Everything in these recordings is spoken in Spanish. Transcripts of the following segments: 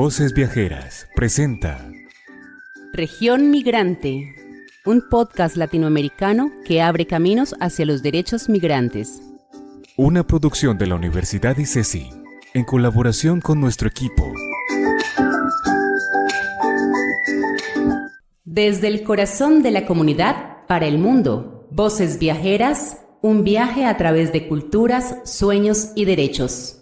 Voces Viajeras presenta Región Migrante, un podcast latinoamericano que abre caminos hacia los derechos migrantes. Una producción de la Universidad ICESI, en colaboración con nuestro equipo. Desde el corazón de la comunidad para el mundo, Voces Viajeras, un viaje a través de culturas, sueños y derechos.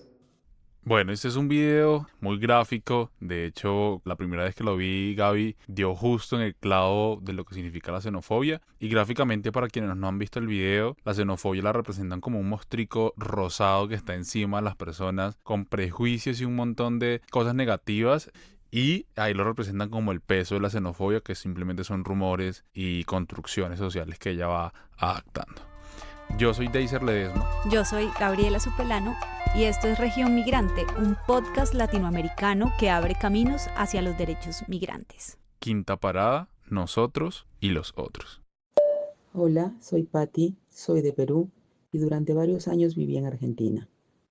Bueno, este es un video muy gráfico. De hecho, la primera vez que lo vi, Gaby dio justo en el clavo de lo que significa la xenofobia. Y gráficamente, para quienes no han visto el video, la xenofobia la representan como un mostrico rosado que está encima de las personas, con prejuicios y un montón de cosas negativas. Y ahí lo representan como el peso de la xenofobia, que simplemente son rumores y construcciones sociales que ella va adaptando. Yo soy Deiser Ledesma. Yo soy Gabriela Supelano y esto es Región Migrante, un podcast latinoamericano que abre caminos hacia los derechos migrantes. Quinta parada, nosotros y los otros. Hola, soy Patti, soy de Perú y durante varios años viví en Argentina.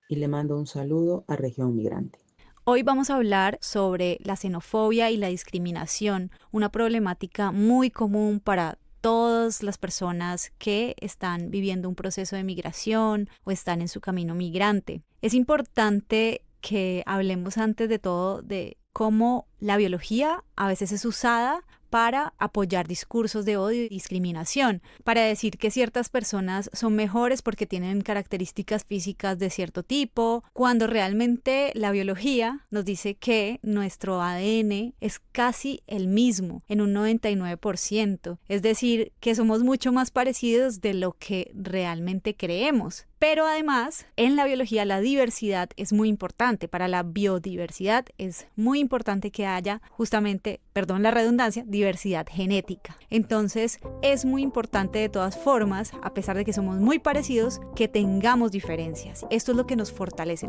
Y le mando un saludo a Región Migrante. Hoy vamos a hablar sobre la xenofobia y la discriminación, una problemática muy común para todas las personas que están viviendo un proceso de migración o están en su camino migrante. Es importante que hablemos antes de todo de cómo la biología a veces es usada para apoyar discursos de odio y discriminación, para decir que ciertas personas son mejores porque tienen características físicas de cierto tipo, cuando realmente la biología nos dice que nuestro ADN es casi el mismo, en un 99%, es decir, que somos mucho más parecidos de lo que realmente creemos. Pero además, en la biología la diversidad es muy importante. Para la biodiversidad es muy importante que haya justamente, perdón la redundancia, diversidad genética. Entonces, es muy importante de todas formas, a pesar de que somos muy parecidos, que tengamos diferencias. Esto es lo que nos fortalece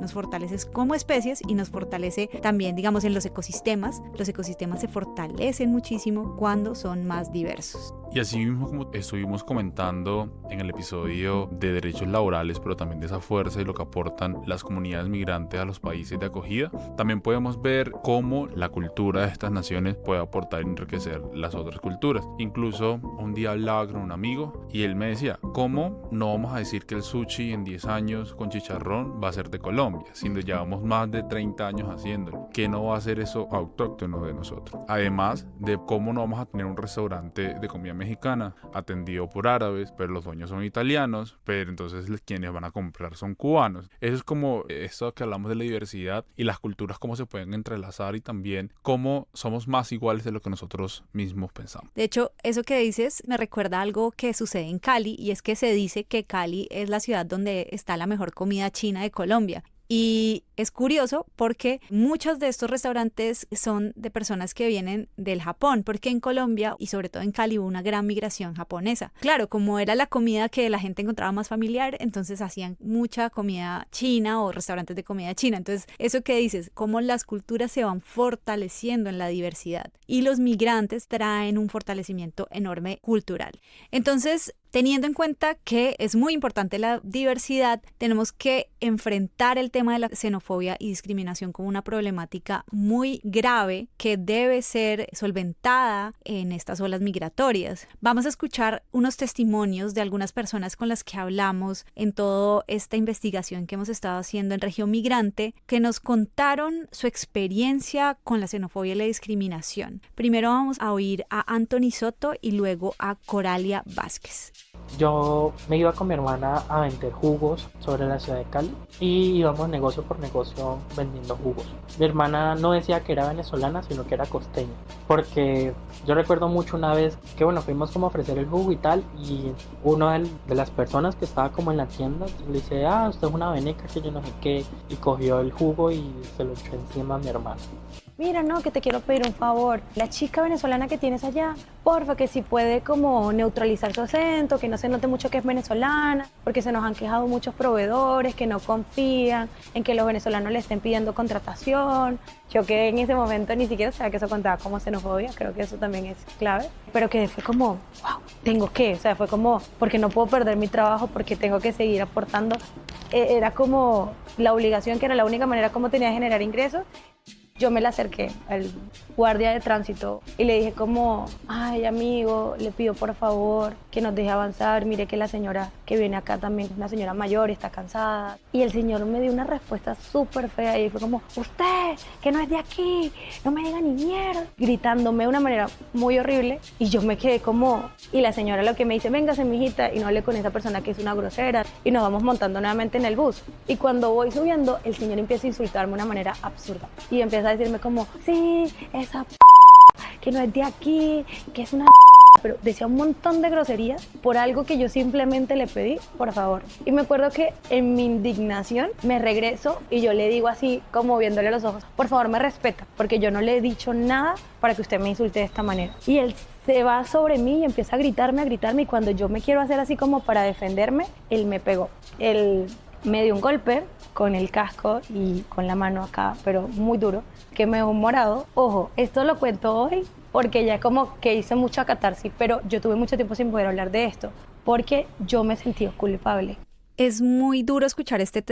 como especies y nos fortalece también, digamos, en los ecosistemas. Los ecosistemas se fortalecen muchísimo cuando son más diversos. Y así mismo, como estuvimos comentando en el episodio de derechos laborales, pero también de esa fuerza y lo que aportan las comunidades migrantes a los países de acogida, también podemos ver cómo la cultura de estas naciones puede aportar y enriquecer las otras culturas. Incluso un día hablaba con un amigo y él me decía, ¿cómo no vamos a decir que el sushi en 10 años con chicharrón va a ser de Colombia, siendo llevamos más de 30 años haciéndolo? ¿Qué no va a ser eso autóctono de nosotros? Además de cómo no vamos a tener un restaurante de comida mexicana atendido por árabes, pero los dueños son italianos, pero entonces quienes van a comprar son cubanos. Eso es como esto que hablamos de la diversidad y las culturas, cómo se pueden entrelazar y también cómo somos más iguales de lo que nosotros mismos pensamos. De hecho, eso que dices me recuerda algo que sucede en Cali, y es que se dice que Cali es la ciudad donde está la mejor comida china de Colombia. Y es curioso porque muchos de estos restaurantes son de personas que vienen del Japón, porque en Colombia y sobre todo en Cali hubo una gran migración japonesa. Claro, como era la comida que la gente encontraba más familiar, entonces hacían mucha comida china o restaurantes de comida china. Entonces, eso que dices, cómo las culturas se van fortaleciendo en la diversidad y los migrantes traen un fortalecimiento enorme cultural. Entonces, teniendo en cuenta que es muy importante la diversidad, tenemos que enfrentar el tema de la xenofobia y discriminación como una problemática muy grave que debe ser solventada en estas olas migratorias. Vamos a escuchar unos testimonios de algunas personas con las que hablamos en toda esta investigación que hemos estado haciendo en Región Migrante, que nos contaron su experiencia con la xenofobia y la discriminación. Primero vamos a oír a Anthony Soto y luego a Coralia Vázquez. Yo me iba con mi hermana a vender jugos sobre la ciudad de Cali y íbamos negocio por negocio vendiendo jugos. Mi hermana no decía que era venezolana, sino que era costeña, porque yo recuerdo mucho una vez que fuimos como a ofrecer el jugo y tal, y una de las personas que estaba como en la tienda le dice, usted es una veneca, que yo no sé qué, y cogió el jugo y se lo echó encima a mi hermana. Mira, no, que te quiero pedir un favor. La chica venezolana que tienes allá, porfa, que si puede como neutralizar su acento, que no se note mucho que es venezolana, porque se nos han quejado muchos proveedores que no confían en que los venezolanos le estén pidiendo contratación. Yo que en ese momento ni siquiera sabía que eso contaba como xenofobia, creo que eso también es clave, pero que fue como, wow, tengo que, o sea, fue como, porque no puedo perder mi trabajo, porque tengo que seguir aportando. Era como la obligación, que era la única manera como tenía de generar ingresos. Yo me le acerqué al guardia de tránsito y le dije como, ay amigo, le pido por favor que nos deje avanzar, mire que la señora que viene acá también es una señora mayor y está cansada. Y el señor me dio una respuesta súper fea y fue como, usted, que no es de aquí, no me diga ni mierda, gritándome de una manera muy horrible. Y yo me quedé como, y la señora lo que me dice, véngase mijita, y no hable con esa persona que es una grosera, y nos vamos montando nuevamente en el bus. Y cuando voy subiendo, el señor empieza a insultarme de una manera absurda y empieza a decirme como, sí, esa que no es de aquí, que es una pero decía un montón de groserías por algo que yo simplemente le pedí, por favor. Y me acuerdo que en mi indignación me regreso y yo le digo así, como viéndole los ojos, por favor me respeta, porque yo no le he dicho nada para que usted me insulte de esta manera. Y él se va sobre mí y empieza a gritarme, y cuando yo me quiero hacer así como para defenderme, él me pegó. Él me dio un golpe con el casco y con la mano acá, pero muy duro, que me dejó morado. Ojo, esto lo cuento hoy porque ya como que hice mucha catarsis, pero yo tuve mucho tiempo sin poder hablar de esto, porque yo me sentí culpable. Es muy duro escuchar estos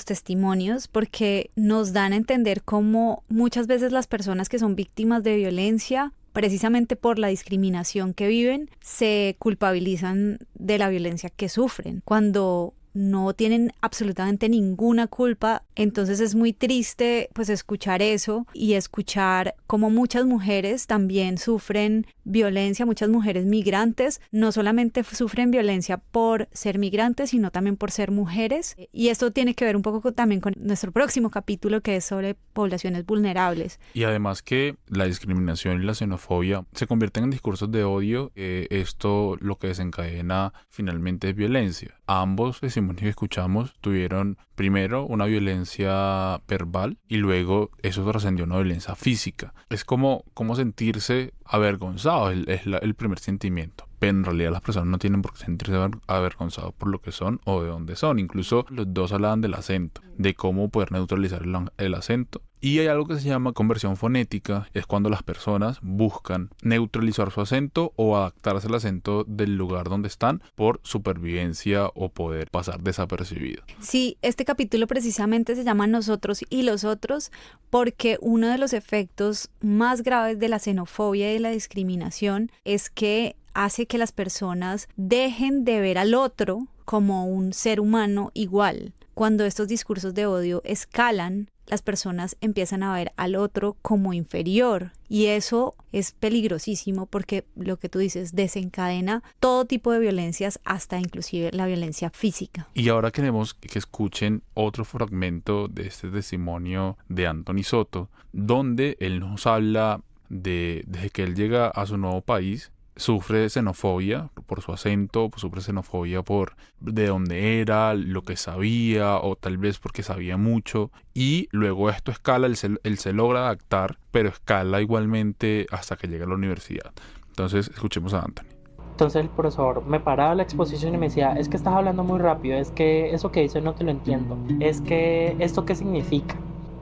testimonios, porque nos dan a entender cómo muchas veces las personas que son víctimas de violencia, precisamente por la discriminación que viven, se culpabilizan de la violencia que sufren, cuando no tienen absolutamente ninguna culpa. Entonces es muy triste pues escuchar eso y escuchar cómo muchas mujeres también sufren violencia, muchas mujeres migrantes no solamente sufren violencia por ser migrantes, sino también por ser mujeres. Y esto tiene que ver un poco también con nuestro próximo capítulo, que es sobre poblaciones vulnerables. Y además que la discriminación y la xenofobia se convierten en discursos de odio. Esto lo que desencadena finalmente es violencia. Ambos testimonios que escuchamos tuvieron primero una violencia verbal y luego eso trascendió a una violencia física. Es como sentirse avergonzado, es el primer sentimiento. Pero en realidad las personas no tienen por qué sentirse avergonzados por lo que son o de dónde son. Incluso los dos hablaban del acento, de cómo poder neutralizar el acento. Y hay algo que se llama conversión fonética, es cuando las personas buscan neutralizar su acento o adaptarse al acento del lugar donde están por supervivencia o poder pasar desapercibido. Sí, este capítulo precisamente se llama Nosotros y los otros, porque uno de los efectos más graves de la xenofobia y de la discriminación es que hace que las personas dejen de ver al otro como un ser humano igual. Cuando estos discursos de odio escalan, las personas empiezan a ver al otro como inferior, y eso es peligrosísimo porque lo que tú dices desencadena todo tipo de violencias, hasta inclusive la violencia física. Y ahora queremos que escuchen otro fragmento de este testimonio de Anthony Soto, donde él nos habla desde que él llega a su nuevo país. Sufre xenofobia por su acento, sufre xenofobia por de dónde era, lo que sabía, o tal vez porque sabía mucho. Y luego esto escala, él se logra adaptar, pero escala igualmente hasta que llega a la universidad. Entonces, escuchemos a Anthony. Entonces el profesor me paraba la exposición y me decía, es que estás hablando muy rápido, es que eso que dices no te lo entiendo, es que ¿esto qué significa?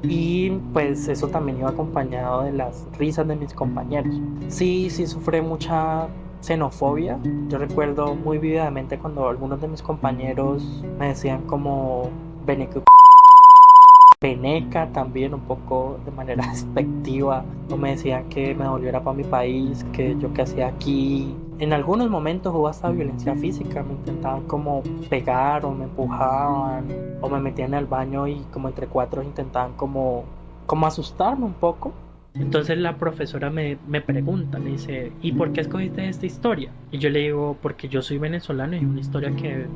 Y pues eso también iba acompañado de las risas de mis compañeros. Sí sufrí mucha xenofobia. Yo recuerdo muy vívidamente cuando algunos de mis compañeros me decían como peneca, también un poco de manera despectiva, o me decían que me volviera para mi país, que yo qué hacía aquí. En algunos momentos hubo hasta violencia física, me intentaban como pegar o me empujaban o me metían al baño y como entre cuatro intentaban como asustarme un poco. Entonces la profesora me pregunta, me dice, ¿y por qué escogiste esta historia? Y yo le digo, porque yo soy venezolano y es una historia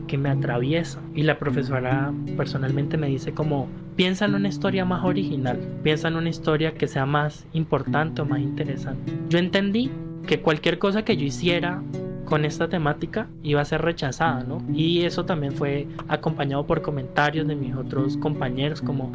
que me atraviesa. Y la profesora personalmente me dice como, piensa en una historia más original, piensa en una historia que sea más importante o más interesante. Yo entendí que cualquier cosa que yo hiciera con esta temática iba a ser rechazada, ¿no? Y eso también fue acompañado por comentarios de mis otros compañeros como,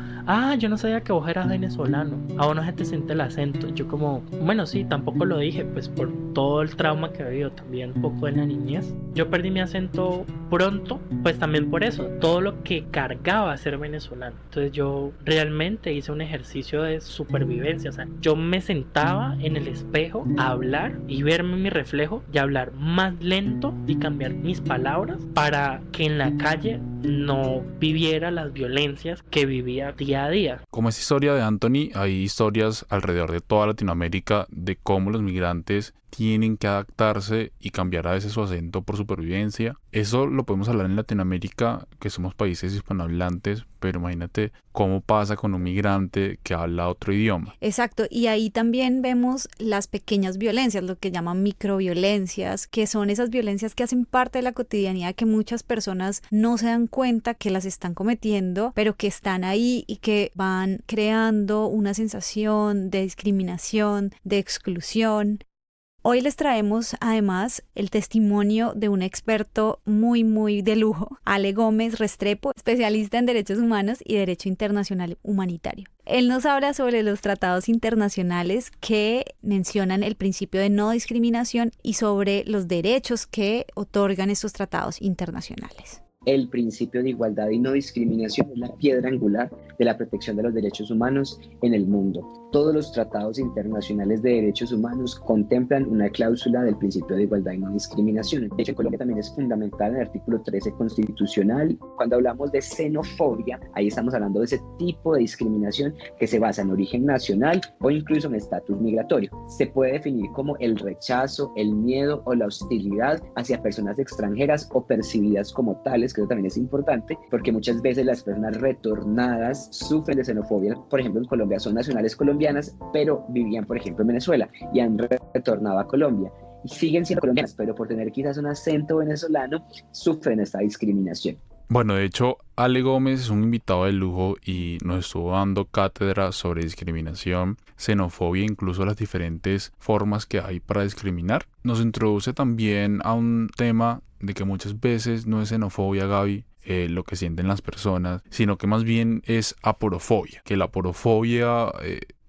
yo no sabía que vos eras venezolano, a vos no se te siente el acento. Yo como, bueno, sí, tampoco lo dije, pues por todo el trauma que he vivido también un poco en la niñez. Yo perdí mi acento pronto, pues también por eso, todo lo que cargaba ser venezolano. Entonces yo realmente hice un ejercicio de supervivencia, o sea, yo me sentaba en el espejo a hablar y verme mi reflejo y hablar más lento y cambiar mis palabras para que en la calle no viviera las violencias que vivía día a día. Como esa historia de Anthony, hay historias alrededor de toda Latinoamérica de cómo los migrantes tienen que adaptarse y cambiar a veces su acento por supervivencia. Eso lo podemos hablar en Latinoamérica, que somos países hispanohablantes, pero imagínate cómo pasa con un migrante que habla otro idioma. Exacto, y ahí también vemos las pequeñas violencias, lo que llaman microviolencias, que son esas violencias que hacen parte de la cotidianidad que muchas personas no se dan cuenta que las están cometiendo, pero que están ahí y que van creando una sensación de discriminación, de exclusión. Hoy les traemos además el testimonio de un experto muy de lujo, Ale Gómez Restrepo, especialista en derechos humanos y derecho internacional humanitario. Él nos habla sobre los tratados internacionales que mencionan el principio de no discriminación y sobre los derechos que otorgan estos tratados internacionales. El principio de igualdad y no discriminación es la piedra angular de la protección de los derechos humanos en el mundo. Todos los tratados internacionales de derechos humanos contemplan una cláusula del principio de igualdad y no discriminación. De hecho, en Colombia también es fundamental en el artículo 13 constitucional. Cuando hablamos de xenofobia, ahí estamos hablando de ese tipo de discriminación que se basa en origen nacional o incluso en estatus migratorio. Se puede definir como el rechazo, el miedo o la hostilidad hacia personas extranjeras o percibidas como tales, que eso también es importante, porque muchas veces las personas retornadas sufren de xenofobia. Por ejemplo, en Colombia son nacionales colombianas, pero vivían, por ejemplo, en Venezuela y han retornado a Colombia. Y siguen siendo colombianas, pero por tener quizás un acento venezolano, sufren esta discriminación. Bueno, de hecho, Ale Gómez es un invitado de lujo y nos estuvo dando cátedra sobre discriminación, xenofobia, incluso las diferentes formas que hay para discriminar. Nos introduce también a un tema de que muchas veces no es xenofobia, Gaby, lo que sienten las personas, sino que más bien es aporofobia, que la aporofobia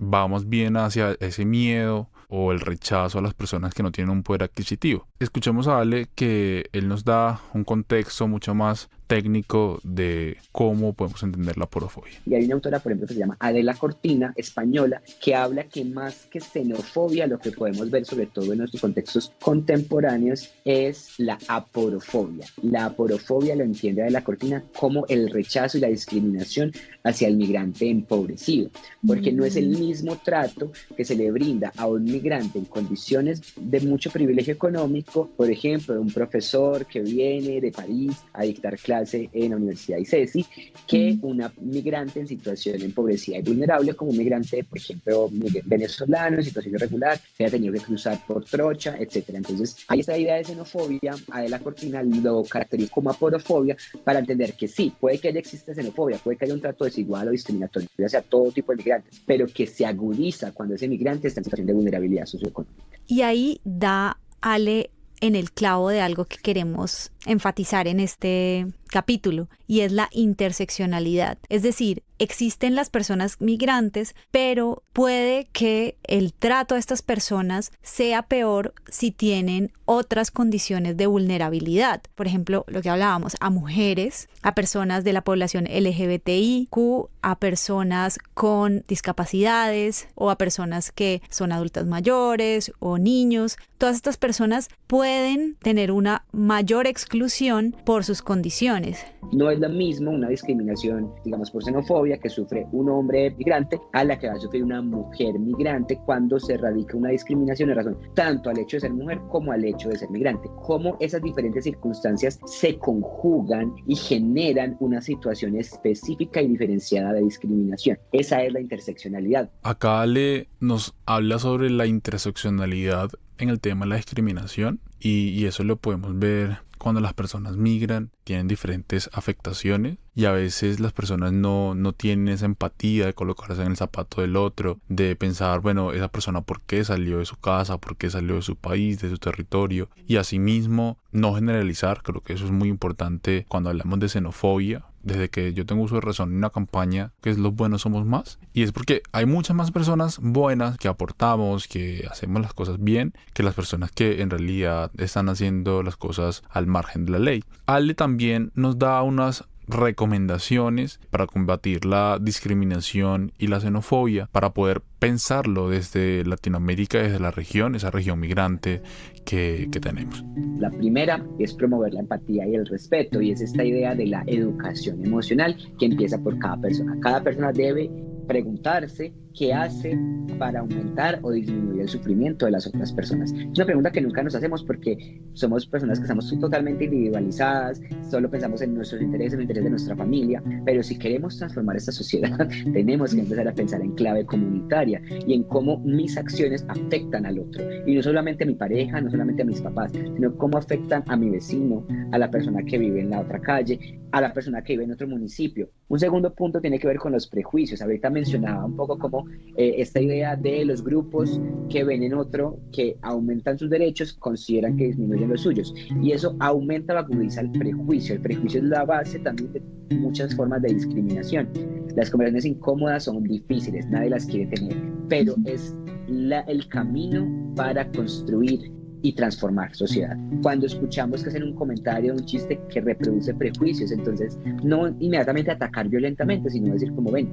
va más bien hacia ese miedo o el rechazo a las personas que no tienen un poder adquisitivo. Escuchemos a Ale, que él nos da un contexto mucho más técnico de cómo podemos entender la aporofobia. Y hay una autora, por ejemplo, que se llama Adela Cortina, española, que habla que más que xenofobia, lo que podemos ver sobre todo en nuestros contextos contemporáneos es la aporofobia. La aporofobia lo entiende Adela Cortina como el rechazo y la discriminación hacia el migrante empobrecido, porque no es el mismo trato que se le brinda a un migrante en condiciones de mucho privilegio económico, por ejemplo, un profesor que viene de París a dictar clases en la Universidad ICESI, que una migrante en situación empobrecida y vulnerable, como un migrante, por ejemplo, venezolano en situación irregular, que haya tenido que cruzar por trocha, etc. Entonces, hay esta idea de xenofobia. Adela Cortina lo caracteriza como aporofobia para entender que sí, puede que haya exista xenofobia, puede que haya un trato desigual o discriminatorio hacia todo tipo de migrantes, pero que se agudiza cuando ese migrante está en situación de vulnerabilidad socioeconómica. Y ahí da Ale en el clavo de algo que queremos enfatizar en este capítulo, y es la interseccionalidad. Es decir, existen las personas migrantes, pero puede que el trato a estas personas sea peor si tienen otras condiciones de vulnerabilidad. Por ejemplo, lo que hablábamos, a mujeres, a personas de la población LGBTIQ, a personas con discapacidades o a personas que son adultas mayores o niños. Todas estas personas pueden tener una mayor exclusión por sus condiciones. No es lo mismo una discriminación, digamos, por xenofobia que sufre un hombre migrante a la que va a sufrir una mujer migrante cuando se radica una discriminación en razón tanto al hecho de ser mujer como al hecho de ser migrante. Cómo esas diferentes circunstancias se conjugan y generan una situación específica y diferenciada de discriminación. Esa es la interseccionalidad. Acá Ale nos habla sobre la interseccionalidad en el tema de la discriminación y eso lo podemos ver cuando las personas migran, tienen diferentes afectaciones y a veces las personas no tienen esa empatía de colocarse en el zapato del otro, de pensar, bueno, esa persona por qué salió de su casa, por qué salió de su país, de su territorio, y asimismo no generalizar. Creo que eso es muy importante cuando hablamos de xenofobia. Desde que yo tengo uso de razón en una campaña que es los buenos somos más, y es porque hay muchas más personas buenas que aportamos, que hacemos las cosas bien, que las personas que en realidad están haciendo las cosas al margen de la ley. Ale también nos da unas recomendaciones para combatir la discriminación y la xenofobia, para poder pensarlo desde Latinoamérica, desde la región, esa región migrante que tenemos. La primera es promover la empatía y el respeto, y es esta idea de la educación emocional que empieza por cada persona. Cada persona debe preguntarse qué hace para aumentar o disminuir el sufrimiento de las otras personas. Es una pregunta que nunca nos hacemos porque somos personas que estamos totalmente individualizadas, solo pensamos en nuestros intereses, en el interés de nuestra familia, pero si queremos transformar esta sociedad, tenemos que empezar a pensar en clave comunitaria y en cómo mis acciones afectan al otro. Y no solamente a mi pareja, no solamente a mis papás, sino cómo afectan a mi vecino, a la persona que vive en la otra calle, a la persona que vive en otro municipio. Un segundo punto tiene que ver con los prejuicios. Ahorita mencionaba un poco cómo esta idea de los grupos que ven en otro que aumentan sus derechos consideran que disminuyen los suyos, y eso aumenta o agudiza el prejuicio. El prejuicio es la base también de muchas formas de discriminación. Las conversaciones incómodas son difíciles, nadie las quiere tener, pero es el camino para construir y transformar sociedad. Cuando escuchamos que hacen un comentario, un chiste que reproduce prejuicios, entonces no inmediatamente atacar violentamente, sino decir como, ven,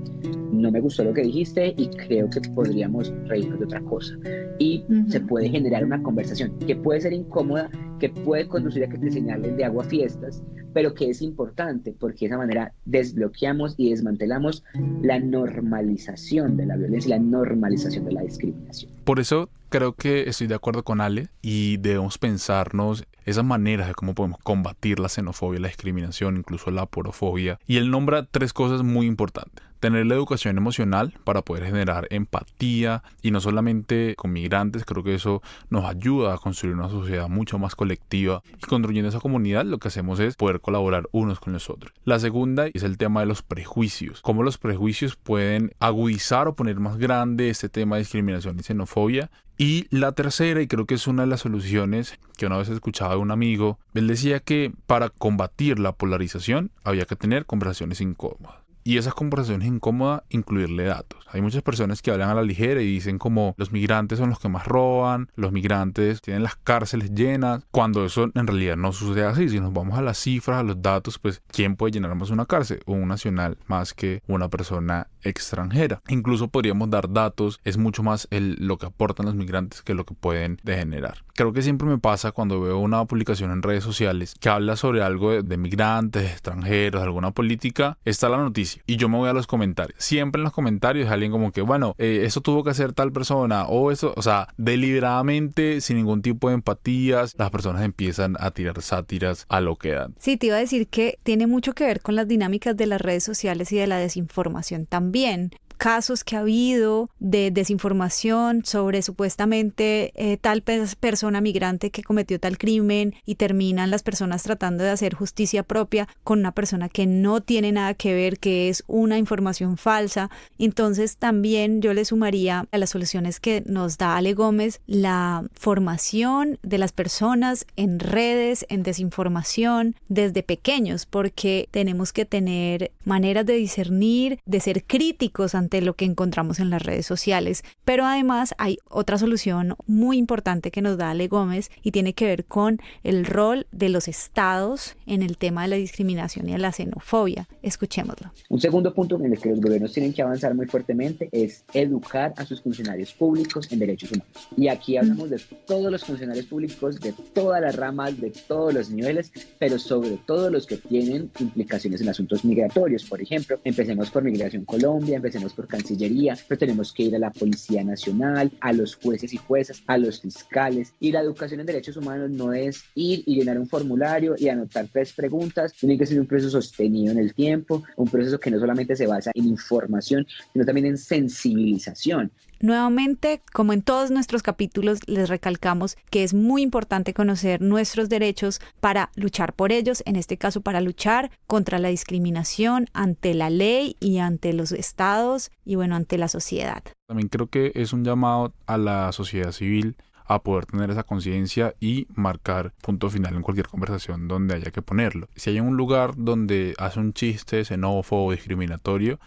no me gustó lo que dijiste y creo que podríamos reírnos de otra cosa. Y se puede generar una conversación que puede ser incómoda, que puede conducir a que te señalen de aguafiestas, pero que es importante porque de esa manera desbloqueamos y desmantelamos la normalización de la violencia y la normalización de la discriminación. Por eso creo que estoy de acuerdo con Ale y debemos pensarnos esas maneras de cómo podemos combatir la xenofobia, la discriminación, incluso la aporofobia. Y él nombra 3 cosas muy importantes. Tener la educación emocional para poder generar empatía, y no solamente con migrantes. Creo que eso nos ayuda a construir una sociedad mucho más colectiva, y construyendo esa comunidad lo que hacemos es poder colaborar unos con los otros. La segunda es el tema de los prejuicios, cómo los prejuicios pueden agudizar o poner más grande este tema de discriminación y xenofobia. Y la tercera, y creo que es una de las soluciones que una vez escuchaba de un amigo, él decía que para combatir la polarización había que tener conversaciones incómodas. Y esas conversaciones incómodas, incluirle datos. Hay muchas personas que hablan a la ligera y dicen como los migrantes son los que más roban, los migrantes tienen las cárceles llenas, cuando eso en realidad no sucede así. Si nos vamos a las cifras, a los datos, pues ¿quién puede llenar más una cárcel? Un nacional más que una persona extranjera. Incluso podríamos dar datos, es mucho más lo que aportan los migrantes que lo que pueden degenerar. Creo que siempre me pasa cuando veo una publicación en redes sociales que habla sobre algo de migrantes, extranjeros, alguna política, está la noticia y yo me voy a los comentarios. Siempre en los comentarios hay alguien como que, bueno, eso tuvo que hacer tal persona o eso, o sea, deliberadamente, sin ningún tipo de empatías, las personas empiezan a tirar sátiras a lo que dan. Sí, te iba a decir que tiene mucho que ver con las dinámicas de las redes sociales y de la desinformación también. Casos que ha habido de desinformación sobre supuestamente tal persona migrante que cometió tal crimen, y terminan las personas tratando de hacer justicia propia con una persona que no tiene nada que ver, que es una información falsa. Entonces también yo le sumaría a las soluciones que nos da Ale Gómez la formación de las personas en redes, en desinformación desde pequeños, porque tenemos que tener maneras de discernir, de ser críticos ante lo que encontramos en las redes sociales. Pero además hay otra solución muy importante que nos da Ale Gómez y tiene que ver con el rol de los estados en el tema de la discriminación y de la xenofobia. Escuchémoslo. Un segundo punto en el que los gobiernos tienen que avanzar muy fuertemente es educar a sus funcionarios públicos en derechos humanos. Y aquí hablamos de todos los funcionarios públicos, de todas las ramas, de todos los niveles, pero sobre todo los que tienen implicaciones en asuntos migratorios. Por ejemplo, empecemos por Migración Colombia, empecemos por Cancillería, pero tenemos que ir a la Policía Nacional, a los jueces y juezas, a los fiscales. Y la educación en derechos humanos no es ir y llenar un formulario y anotar 3 preguntas, tiene que ser un proceso sostenido en el tiempo, un proceso que no solamente se basa en información, sino también en sensibilización. Nuevamente, como en todos nuestros capítulos, les recalcamos que es muy importante conocer nuestros derechos para luchar por ellos, en este caso para luchar contra la discriminación ante la ley y ante los estados y bueno, ante la sociedad. También creo que es un llamado a la sociedad civil a poder tener esa conciencia y marcar punto final en cualquier conversación donde haya que ponerlo. Si hay un lugar donde hace un chiste xenófobo o discriminatorio,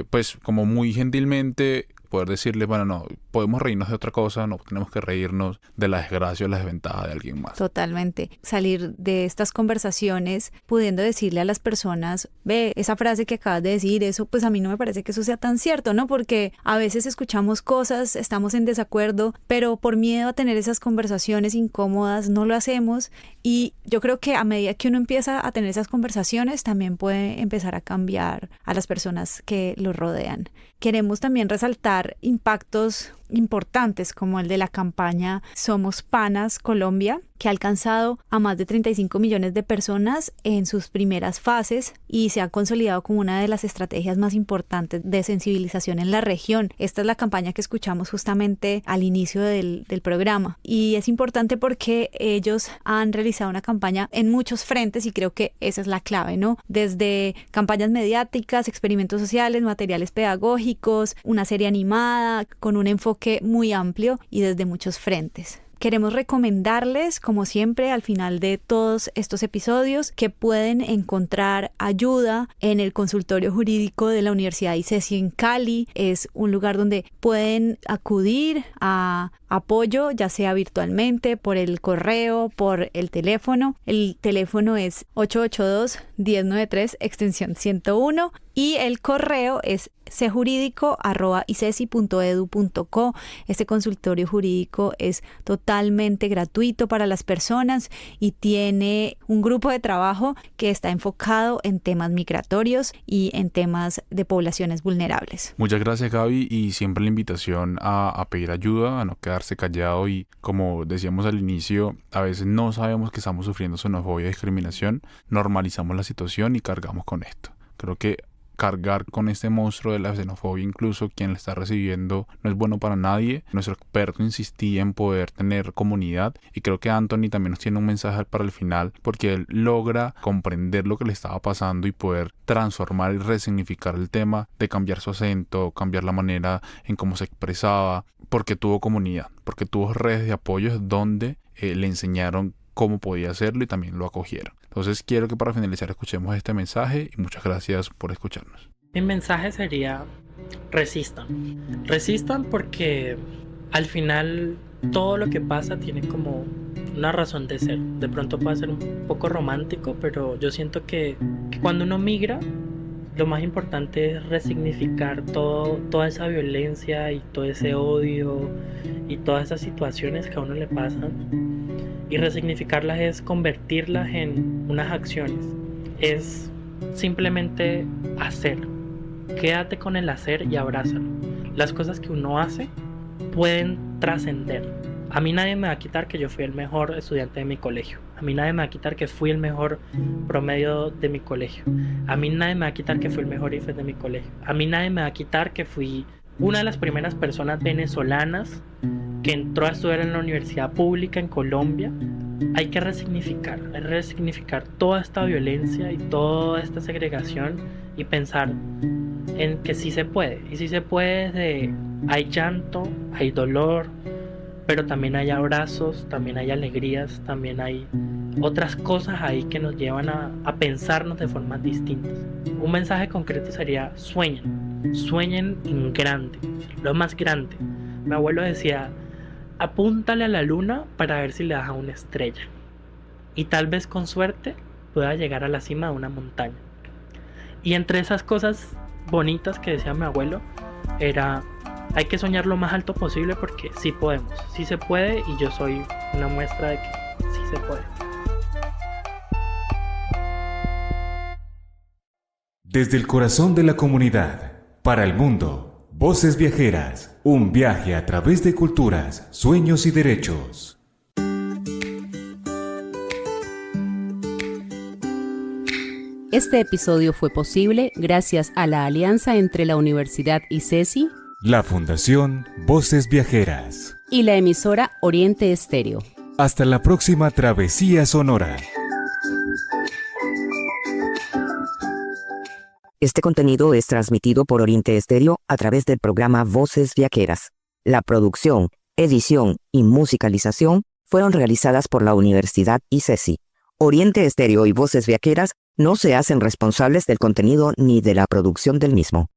pues como muy gentilmente poder decirles, bueno, no, podemos reírnos de otra cosa, no tenemos que reírnos de la desgracia o la desventaja de alguien más. Totalmente. Salir de estas conversaciones pudiendo decirle a las personas, ve, esa frase que acabas de decir, eso pues a mí no me parece que eso sea tan cierto, ¿no? Porque a veces escuchamos cosas, estamos en desacuerdo, pero por miedo a tener esas conversaciones incómodas no lo hacemos, y yo creo que a medida que uno empieza a tener esas conversaciones también puede empezar a cambiar a las personas que lo rodean. Queremos también resaltar impactos importantes como el de la campaña Somos Panas Colombia, que ha alcanzado a más de 35 millones de personas en sus primeras fases y se ha consolidado como una de las estrategias más importantes de sensibilización en la región. Esta es la campaña que escuchamos justamente al inicio del programa, y es importante porque ellos han realizado una campaña en muchos frentes y creo que esa es la clave, ¿no? Desde campañas mediáticas, experimentos sociales, materiales pedagógicos, una serie animada con un enfoque muy amplio y desde muchos frentes. Queremos recomendarles, como siempre, al final de todos estos episodios, que pueden encontrar ayuda en el consultorio jurídico de la Universidad ICESI en Cali. Es un lugar donde pueden acudir a apoyo, ya sea virtualmente, por el correo, por el teléfono. El teléfono es 882-1093, extensión 101, y el correo es cjurídico@icesi.edu.co. Este consultorio jurídico es totalmente gratuito para las personas y tiene un grupo de trabajo que está enfocado en temas migratorios y en temas de poblaciones vulnerables. Muchas gracias, Gaby, y siempre la invitación a pedir ayuda, a no quedarse callado, y como decíamos al inicio, a veces no sabemos que estamos sufriendo xenofobia y discriminación, normalizamos la situación y cargamos con esto. Creo que cargar con este monstruo de la xenofobia, incluso quien la está recibiendo, no es bueno para nadie. Nuestro experto insistía en poder tener comunidad, y creo que Anthony también nos tiene un mensaje para el final, porque él logra comprender lo que le estaba pasando y poder transformar y resignificar el tema, de cambiar su acento, cambiar la manera en cómo se expresaba, porque tuvo comunidad, porque tuvo redes de apoyo donde le enseñaron cómo podía hacerlo y también lo acogieron. Entonces quiero que para finalizar escuchemos este mensaje, y muchas gracias por escucharnos. Mi mensaje sería: resistan. Resistan, porque al final todo lo que pasa tiene como una razón de ser. De pronto puede ser un poco romántico, pero yo siento que cuando uno migra, lo más importante es resignificar toda esa violencia y todo ese odio y todas esas situaciones que a uno le pasan. Y resignificarlas es convertirlas en unas acciones. Es simplemente hacer. Quédate con el hacer y abrázalo. Las cosas que uno hace pueden trascender. A mí nadie me va a quitar que yo fui el mejor estudiante de mi colegio. A mí nadie me va a quitar que fui el mejor promedio de mi colegio. A mí nadie me va a quitar que fui el mejor IFES de mi colegio. A mí nadie me va a quitar que fui una de las primeras personas venezolanas que entró a estudiar en la universidad pública en Colombia. Hay que resignificar toda esta violencia y toda esta segregación y pensar en que sí se puede. Y sí se puede, hay llanto, hay dolor, pero también hay abrazos, también hay alegrías, también hay otras cosas ahí que nos llevan a pensarnos de formas distintas. Un mensaje concreto sería: sueñen en grande, lo más grande. Mi abuelo decía: apúntale a la luna para ver si le das a una estrella, y tal vez con suerte pueda llegar a la cima de una montaña. Y entre esas cosas bonitas que decía mi abuelo era: hay que soñar lo más alto posible, porque sí podemos, sí se puede, y yo soy una muestra de que sí se puede. Desde el corazón de la comunidad, para el mundo, Voces Viajeras, un viaje a través de culturas, sueños y derechos. Este episodio fue posible gracias a la alianza entre la Universidad ICESI, La Fundación Voces Viajeras y la emisora Oriente Estéreo. Hasta la próxima travesía sonora. Este contenido es transmitido por Oriente Estéreo a través del programa Voces Viajeras. La producción, edición y musicalización fueron realizadas por la Universidad ICESI. Oriente Estéreo y Voces Viajeras no se hacen responsables del contenido ni de la producción del mismo.